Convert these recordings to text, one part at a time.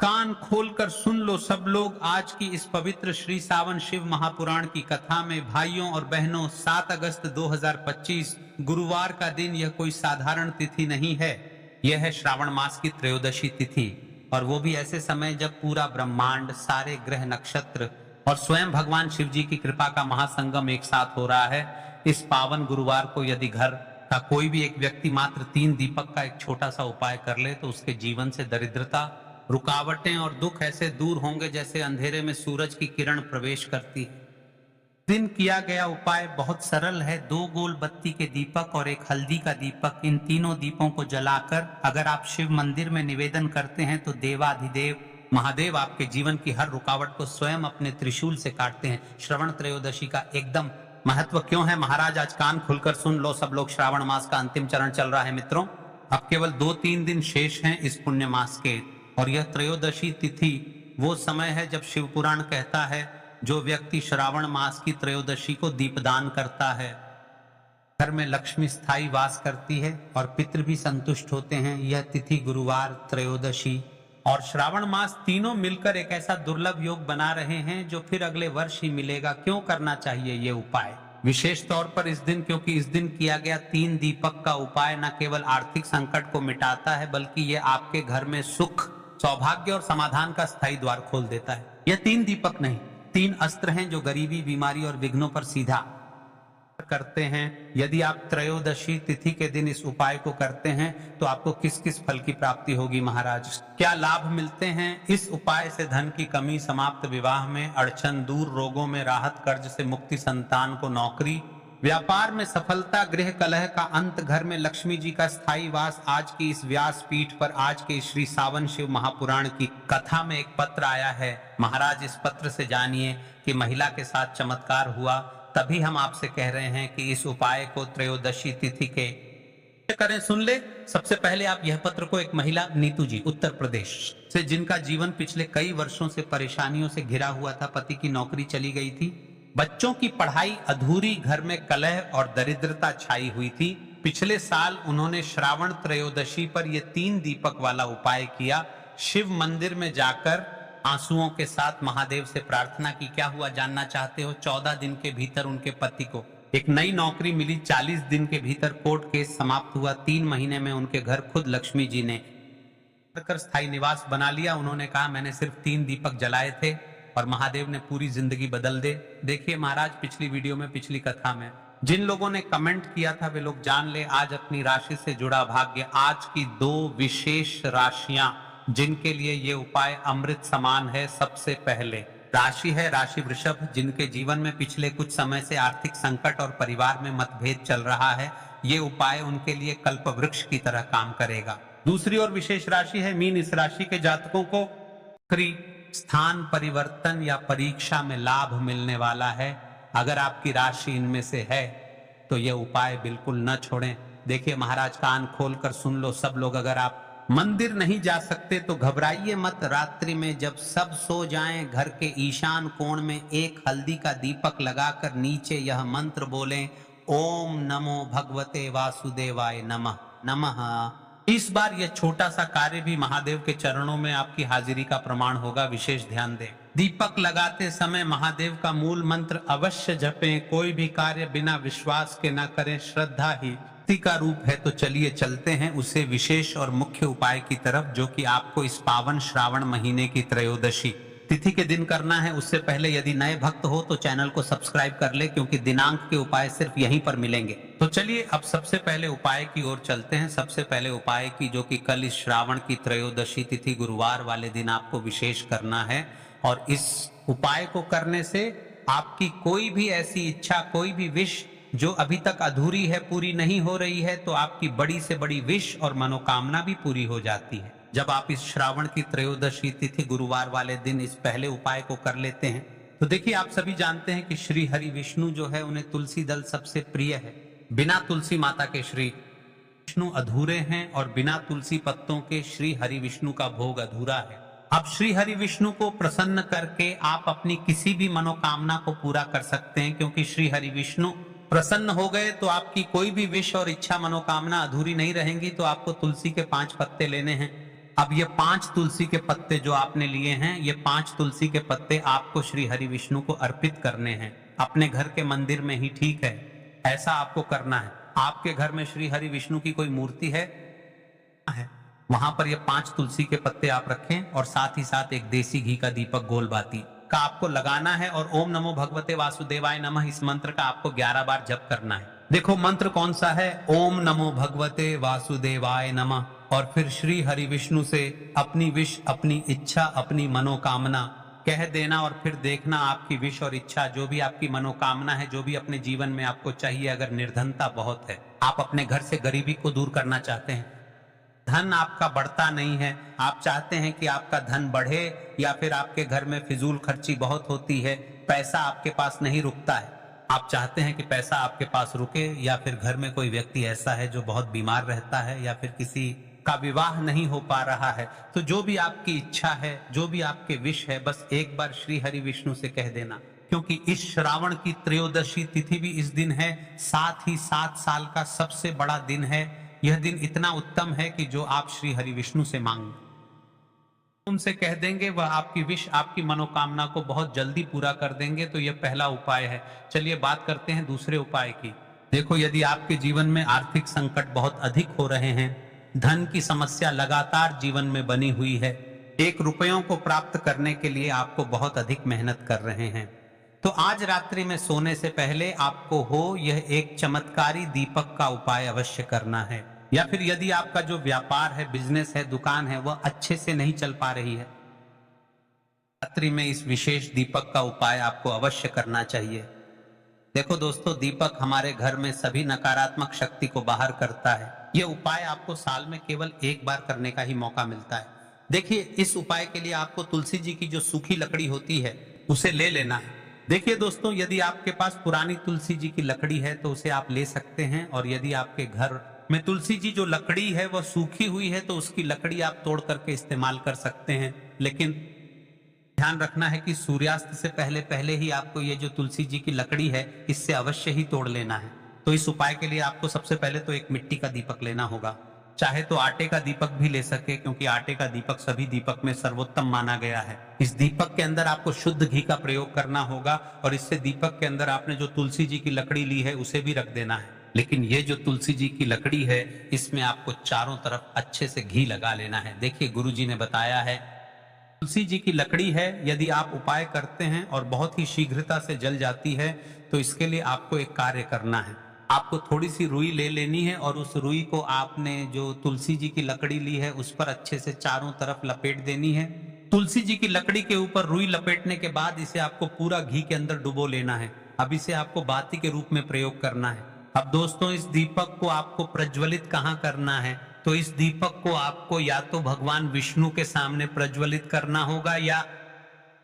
कान खोलकर सुन लो सब लोग आज की इस पवित्र श्री सावन शिव महापुराण की कथा में। भाइयों और बहनों, 7 अगस्त 2025 गुरुवार का दिन यह कोई साधारण तिथि नहीं है। यह है श्रावण मास की त्रयोदशी तिथि, और वो भी ऐसे समय जब पूरा ब्रह्मांड, सारे ग्रह नक्षत्र और स्वयं भगवान शिव जी की कृपा का महासंगम एक साथ हो रहा है। इस पावन गुरुवार को यदि घर का कोई भी एक व्यक्ति मात्र 3 दीपक का एक छोटा सा उपाय कर ले तो उसके जीवन से दरिद्रता, रुकावटें और दुख ऐसे दूर होंगे जैसे अंधेरे में सूरज की किरण प्रवेश करती है। दिन किया गया उपाय बहुत सरल है। 2 गोल बत्ती के दीपक और एक हल्दी का दीपक, इन तीनों दीपों को जलाकर अगर आप शिव मंदिर में निवेदन करते हैं तो देवाधिदेव महादेव आपके जीवन की हर रुकावट को स्वयं अपने त्रिशूल से काटते हैं। श्रवण त्रयोदशी का एकदम महत्व क्यों है महाराज, आज कान खुलकर सुन लो सब लोग। श्रावण मास का अंतिम चरण चल रहा है मित्रों। अब केवल 2-3 दिन शेष हैं इस पुण्य मास के, और यह त्रयोदशी तिथि वो समय है जब शिव पुराण कहता है जो व्यक्ति श्रावण मास की त्रयोदशी को दीपदान करता है, घर में लक्ष्मी स्थायी वास करती है और पितृ भी संतुष्ट होते हैं। यह तिथि गुरुवार, त्रयोदशी और श्रावण मास तीनों मिलकर एक ऐसा दुर्लभ योग बना रहे हैं जो फिर अगले वर्ष ही मिलेगा। क्यों करना चाहिए ये उपाय? विशेष तौर पर इस दिन, क्योंकि इस दिन किया गया 3 दीपक का उपाय न केवल आर्थिक संकट को मिटाता है बल्कि ये आपके घर में सुख, सौभाग्य और समाधान का स्थायी द्वार खोल देता है। यह 3 दीपक नहीं, 3 अस्त्र हैं जो गरीबी, बीमारी और विघ्नों पर सीधा करते हैं। यदि आप त्रयोदशी तिथि के दिन इस उपाय को करते हैं तो आपको किस किस फल की प्राप्ति होगी महाराज, क्या लाभ मिलते हैं? इस उपाय से धन की कमी समाप्त, विवाह में अड़चन दूर, रोगों में राहत, कर्ज से मुक्ति, संतान को नौकरी, व्यापार में सफलता, गृह कलह का अंत, घर में लक्ष्मी जी का स्थायी वास। आज की इस व्यास पीठ पर आज के श्री सावन शिव महापुराण की कथा में एक पत्र आया है महाराज। इस पत्र से जानिए कि महिला के साथ चमत्कार हुआ, तभी हम आपसे कह रहे हैं कि इस उपाय को त्रयोदशी तिथि के करें। सुन ले, सबसे पहले आप यह पत्र को एक महिला नीतू जी उत्तर प्रदेश से, जिनका जीवन पिछले कई वर्षों से परेशानियों से घिरा हुआ था, पति की नौकरी चली गई थी, बच्चों की पढ़ाई अधूरी, घर में कलह और दरिद्रता छाई हुई थी। पिछले साल उन्होंने श्रावण त्रयोदशी पर यह 3 दीपक वाला उपाय किया। शिव मंदिर में जाकर आंसुओं के साथ महादेव से प्रार्थना की। क्या हुआ जानना चाहते हो? 14 दिन के भीतर उनके पति को एक नई नौकरी मिली। 40 दिन के भीतर कोर्ट केस समाप्त हुआ। 3 महीने में उनके घर खुद लक्ष्मी जी ने स्थायी निवास बना लिया। उन्होंने कहा मैंने सिर्फ 3 दीपक जलाए थे और महादेव ने पूरी जिंदगी बदल दे। देखिए महाराज, पिछली वीडियो में, पिछली कथा में जिन लोगों ने कमेंट किया था वे लोग जान ले आज अपनी राशि से जुड़ा भाग्य। आज की 2 विशेष राशियां जिनके लिए ये उपाय अमृत समान है। सबसे पहले राशि है राशि वृषभ, जिनके जीवन में पिछले कुछ समय से आर्थिक संकट और परिवार में मतभेद चल रहा है। ये उपाय उनके लिए कल्प वृक्ष की तरह काम करेगा। दूसरी और विशेष राशि है मीन। इस राशि के जातकों को स्थान परिवर्तन या परीक्षा में लाभ मिलने वाला है। अगर आपकी राशि इनमें से है तो यह उपाय बिल्कुल न छोड़ें। देखिए महाराज, कान खोलकर सुन लो सब लोग। अगर आप मंदिर नहीं जा सकते तो घबराइए मत। रात्रि में जब सब सो जाएं, घर के ईशान कोण में एक हल्दी का दीपक लगाकर नीचे यह मंत्र बोलें, ओम नमो भगवते वासुदेवाय नमः नमः। इस बार यह छोटा सा कार्य भी महादेव के चरणों में आपकी हाजिरी का प्रमाण होगा। विशेष ध्यान दें, दीपक लगाते समय महादेव का मूल मंत्र अवश्य जपें। कोई भी कार्य बिना विश्वास के न करें। श्रद्धा ही का रूप है। तो चलिए चलते हैं उसे विशेष और मुख्य उपाय की तरफ, जो कि आपको इस पावन श्रावण महीने की त्रयोदशी तिथि के दिन करना है। उससे पहले यदि नए भक्त हो तो चैनल को सब्सक्राइब कर ले, क्योंकि दिनांक के उपाय सिर्फ यहीं पर मिलेंगे। तो चलिए अब सबसे पहले उपाय की ओर चलते हैं। सबसे पहले उपाय की, जो कि कल इस श्रावण की त्रयोदशी तिथि गुरुवार वाले दिन आपको विशेष करना है। और इस उपाय को करने से आपकी कोई भी ऐसी इच्छा, कोई भी विश जो अभी तक अधूरी है, पूरी नहीं हो रही है, तो आपकी बड़ी से बड़ी विश और मनोकामना भी पूरी हो जाती है जब आप इस श्रावण की त्रयोदशी तिथि गुरुवार वाले दिन इस पहले उपाय को कर लेते हैं। तो देखिए, आप सभी जानते हैं कि श्री हरि विष्णु जो है उन्हें तुलसी दल सबसे प्रिय है। बिना तुलसी माता के श्री विष्णु अधूरे हैं और बिना तुलसी पत्तों के श्री हरि विष्णु का भोग अधूरा है। अब श्री हरि विष्णु को प्रसन्न करके आप अपनी किसी भी मनोकामना को पूरा कर सकते हैं, क्योंकि श्री हरि विष्णु प्रसन्न हो गए तो आपकी कोई भी विश और इच्छा, मनोकामना अधूरी नहीं रहेंगी। तो आपको तुलसी के 5 पत्ते लेने हैं अब ये 5 तुलसी के पत्ते जो आपने लिए हैं, ये 5 तुलसी के पत्ते आपको श्री हरि विष्णु को अर्पित करने हैं। अपने घर के मंदिर में ही ठीक है, ऐसा आपको करना है। आपके घर में श्री हरि विष्णु की कोई मूर्ति है, वहां पर ये 5 तुलसी के पत्ते आप रखें और साथ ही साथ एक देसी घी का दीपक गोल बाती का आपको लगाना है और ओम नमो भगवते वासुदेवाय नमः इस मंत्र का आपको 11 बार जप करना है। देखो मंत्र कौन सा है, ओम नमो भगवते वासुदेवाय नमः, और फिर श्री हरि विष्णु से अपनी विश, अपनी इच्छा, अपनी मनोकामना कह देना और फिर देखना आपकी विश और इच्छा, जो भी आपकी मनोकामना है, जो भी अपने जीवन में आपको चाहिए, अगर निर्धनता बहुत है, आप अपने घर से गरीबी को दूर करना चाहते हैं, धन आपका बढ़ता नहीं है, आप चाहते हैं कि आपका धन बढ़े, या फिर आपके घर में फिजूल खर्ची बहुत होती है, पैसा आपके पास नहीं रुकता है, आप चाहते हैं कि पैसा आपके पास रुके, या फिर घर में कोई व्यक्ति ऐसा है जो बहुत बीमार रहता है, या फिर किसी का विवाह नहीं हो पा रहा है, तो जो भी आपकी इच्छा है, जो भी आपके विश है, बस एक बार श्री हरि विष्णु से कह देना। क्योंकि इस श्रावण की त्रयोदशी तिथि भी इस दिन है, साथ ही 7 साल का सबसे बड़ा दिन है। यह दिन इतना उत्तम है कि जो आप श्री हरि विष्णु से मांग उनसे कह देंगे, वह आपकी विश, आपकी मनोकामना को बहुत जल्दी पूरा कर देंगे। तो यह पहला उपाय है। चलिए बात करते हैं दूसरे उपाय की। देखो, यदि आपके जीवन में आर्थिक संकट बहुत अधिक हो रहे हैं, धन की समस्या लगातार जीवन में बनी हुई है, 1 रुपयों को प्राप्त करने के लिए आपको बहुत अधिक मेहनत कर रहे हैं, तो आज रात्रि में सोने से पहले आपको यह एक चमत्कारी दीपक का उपाय अवश्य करना है। या फिर यदि आपका जो व्यापार है, बिजनेस है, दुकान है, वह अच्छे से नहीं चल पा रही है, रात्रि में इस विशेष दीपक का उपाय आपको अवश्य करना चाहिए। देखो दोस्तों, दीपक हमारे घर में सभी नकारात्मक शक्ति को बाहर करता है। यह उपाय आपको साल में केवल 1 बार करने का ही मौका मिलता है। देखिए, इस उपाय के लिए आपको तुलसी जी की जो सूखी लकड़ी होती है उसे ले लेना है। देखिए दोस्तों, यदि आपके पास पुरानी तुलसी जी की लकड़ी है तो उसे आप ले सकते हैं, और यदि आपके घर में तुलसी जी जो लकड़ी है वह सूखी हुई है तो उसकी लकड़ी आप तोड़ करके इस्तेमाल कर सकते हैं। लेकिन ध्यान रखना है कि सूर्यास्त से पहले पहले ही आपको ये जो तुलसी जी की लकड़ी है इससे अवश्य ही तोड़ लेना है। तो इस उपाय के लिए आपको सबसे पहले तो एक मिट्टी का दीपक लेना होगा, चाहे तो आटे का दीपक भी ले सके, क्योंकि आटे का दीपक सभी दीपक में सर्वोत्तम माना गया है। इस दीपक के अंदर आपको शुद्ध घी का प्रयोग करना होगा, और इससे दीपक के अंदर आपने जो तुलसी जी की लकड़ी ली है उसे भी रख देना है। लेकिन ये जो तुलसी जी की लकड़ी है, इसमें आपको चारों तरफ अच्छे से घी लगा लेना है। देखिए, गुरु जी ने बताया है, तुलसी जी की लकड़ी है, यदि आप उपाय करते हैं और बहुत ही शीघ्रता से जल जाती है, तो इसके लिए आपको एक कार्य करना है। आपको थोड़ी सी रुई ले लेनी है, और उस रुई को आपने जो तुलसी जी की लकड़ी ली है उस पर अच्छे से चारों तरफ लपेट देनी है। तुलसी जी की लकड़ी के ऊपर रुई लपेटने के बाद इसे आपको पूरा घी के अंदर डुबो लेना है। अब इसे आपको बाती के रूप में प्रयोग करना है। अब दोस्तों, इस दीपक को आपको प्रज्वलित कहाँ करना है, तो इस दीपक को आपको या तो भगवान विष्णु के सामने प्रज्वलित करना होगा, या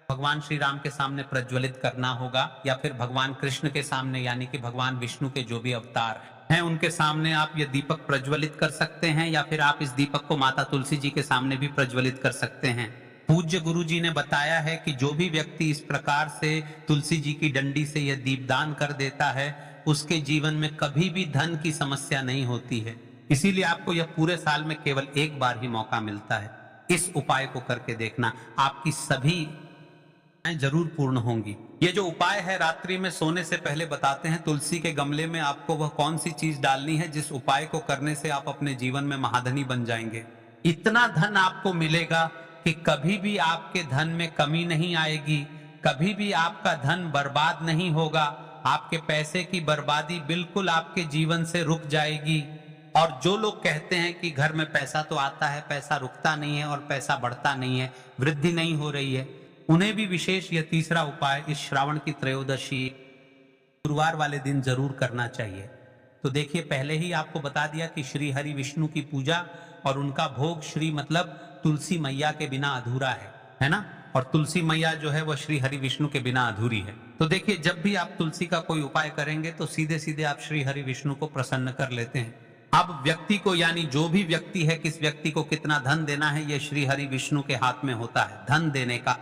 भगवान श्री राम के सामने प्रज्वलित करना होगा, या फिर भगवान कृष्ण के सामने, यानी कि भगवान विष्णु के जो भी अवतार हैं उनके सामने आप ये दीपक प्रज्वलित कर सकते हैं, या फिर आप इस दीपक को माता तुलसी जी के सामने भी प्रज्वलित कर सकते हैं। पूज्य गुरु जी ने बताया है कि जो भी व्यक्ति इस प्रकार से तुलसी जी की डंडी से यह दीपदान कर देता है, उसके जीवन में कभी भी धन की समस्या नहीं होती है। इसीलिए आपको यह पूरे साल में केवल 1 बार ही मौका मिलता है। इस उपाय को करके देखना, आपकी सभी जरूर पूर्ण होंगी। ये जो उपाय है रात्रि में सोने से पहले बताते हैं, तुलसी के गमले में आपको वह कौन सी चीज डालनी है जिस उपाय को करने से आप अपने जीवन में महाधनी बन जाएंगे। इतना धन आपको मिलेगा कि कभी भी आपके धन में कमी नहीं आएगी, कभी भी आपका धन बर्बाद नहीं होगा, आपके पैसे की बर्बादी बिल्कुल आपके जीवन से रुक जाएगी। और जो लोग कहते हैं कि घर में पैसा तो आता है, पैसा रुकता नहीं है और पैसा बढ़ता नहीं है, वृद्धि नहीं हो रही है, उन्हें भी विशेष यह तीसरा उपाय इस श्रावण की त्रयोदशी गुरुवार वाले दिन जरूर करना चाहिए। तो देखिए, पहले ही आपको बता दिया कि श्री हरि विष्णु की पूजा और उनका भोग श्री मतलब तुलसी मैया के बिना अधूरा है ना। और तुलसी मैया जो है वह श्री हरि विष्णु के बिना अधूरी है। तो देखिए, जब भी आप तुलसी का कोई उपाय करेंगे तो सीधे सीधे आप श्री हरि विष्णु को प्रसन्न कर लेते हैं। अब व्यक्ति को, यानी जो भी व्यक्ति है, किस व्यक्ति को कितना धन देना है, यह श्री हरि विष्णु के हाथ में होता है। धन देने का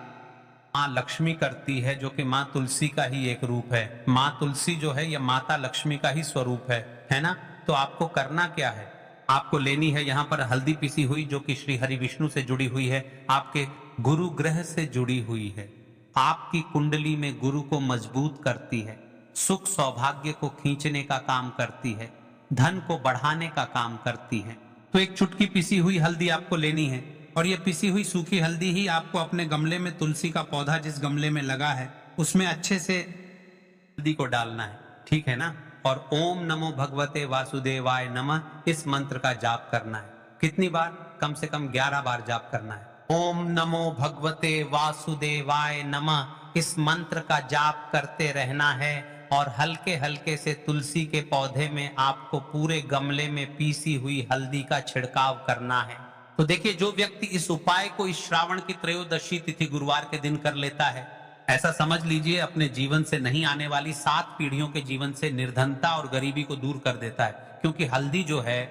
माँ लक्ष्मी करती है, जो कि माँ तुलसी का ही एक रूप है। माँ तुलसी जो है यह माता लक्ष्मी का ही स्वरूप है ना। तो आपको करना क्या है, आपको लेनी है यहाँ पर हल्दी पिसी हुई, जो कि श्री हरि विष्णु से जुड़ी हुई है, आपके गुरु ग्रह से जुड़ी हुई है, आपकी कुंडली में गुरु को मजबूत करती है, सुख सौभाग्य को खींचने का काम करती है, धन को बढ़ाने का काम करती है। तो एक चुटकी पिसी हुई हल्दी आपको लेनी है, और ये पिसी हुई सूखी हल्दी ही आपको अपने गमले में, तुलसी का पौधा जिस गमले में लगा है उसमें अच्छे से हल्दी को डालना है, ठीक है ना। और ओम नमो भगवते वासुदेवाय नमः इस मंत्र का जाप करना है। कितनी बार? कम से कम 11 बार जाप करना है। ओम नमो भगवते वासुदेवाय नमः इस मंत्र का जाप करते रहना है, और हल्के हल्के से तुलसी के पौधे में आपको पूरे गमले में पीसी हुई हल्दी का छिड़काव करना है। तो देखिए, जो व्यक्ति इस उपाय को इस श्रावण की त्रयोदशी तिथि गुरुवार के दिन कर लेता है, ऐसा समझ लीजिए अपने जीवन से नहीं आने वाली 7 पीढ़ियों के जीवन से निर्धनता और गरीबी को दूर कर देता है। क्योंकि हल्दी जो है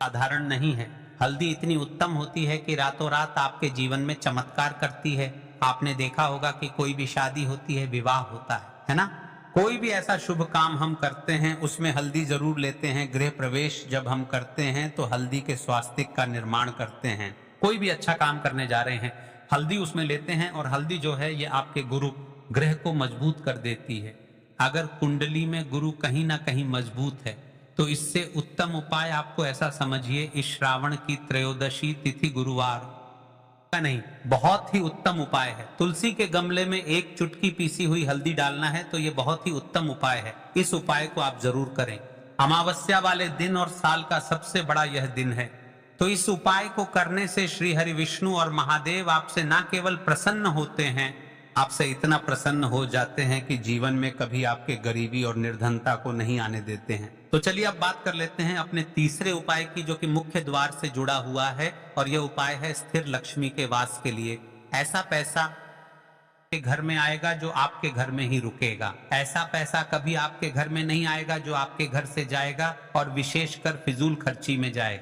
साधारण नहीं है, हल्दी इतनी उत्तम होती है कि रातों रात आपके जीवन में चमत्कार करती है। आपने देखा होगा कि कोई भी शादी होती है, विवाह होता है ना, कोई भी ऐसा शुभ काम हम करते हैं उसमें हल्दी जरूर लेते हैं। गृह प्रवेश जब हम करते हैं तो हल्दी के स्वास्तिक का निर्माण करते हैं। कोई भी अच्छा काम करने जा रहे हैं, हल्दी उसमें लेते हैं, और हल्दी जो है ये आपके गुरु ग्रह को मजबूत कर देती है। अगर कुंडली में गुरु कहीं ना कहीं मजबूत है तो इससे उत्तम उपाय आपको ऐसा समझिए, इस श्रावण की त्रयोदशी तिथि गुरुवार का नहीं, बहुत ही उत्तम उपाय है। तुलसी के गमले में एक चुटकी पीसी हुई हल्दी डालना है, तो ये बहुत ही उत्तम उपाय है। इस उपाय को आप जरूर करें। अमावस्या वाले दिन और साल का सबसे बड़ा यह दिन है, तो इस उपाय को करने से श्री हरि विष्णु और महादेव आपसे ना केवल प्रसन्न होते हैं, आपसे इतना प्रसन्न हो जाते हैं कि जीवन में कभी आपके गरीबी और निर्धनता को नहीं आने देते हैं। तो चलिए अब बात कर लेते हैं अपने तीसरे उपाय की, जो कि मुख्य द्वार से जुड़ा हुआ है, और यह उपाय है स्थिर लक्ष्मी के वास के लिए। ऐसा पैसा के घर में आएगा जो आपके घर में ही रुकेगा। ऐसा पैसा कभी आपके घर में नहीं आएगा जो आपके घर से जाएगा और विशेषकर फिजूल खर्ची में जाएगा।